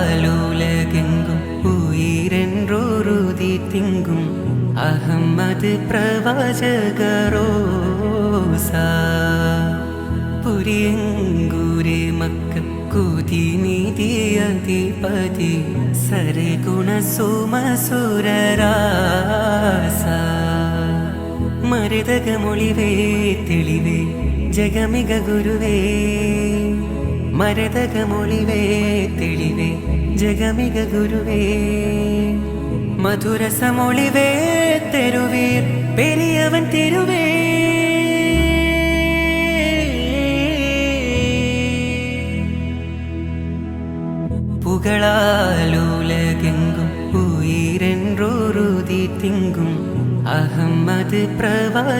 புகழாலுலகெங்கும் உயிரென்றோருதி திங்கும் அஹம்மது பிரவாசகரோசா புரியங்கூரே மக்கள் கூதி நீதி அதிபதி சரகுண சோமசுரராசா மருதக மொழிவே தெளிவே ജഗമിക ഗുരുവേ മരതക മൊഴിവേ തെളിവേ ജഗമിക ഗുരുവേ മധുരസമൊളിവേ തെരുവീർ പെരിയവൻ തിരുവേ പുകളാലുലകെങ്കും ഉയിരെன்றോരുതി തിങ്കും അഹമ്മദ് പ്രവാചകരോസാ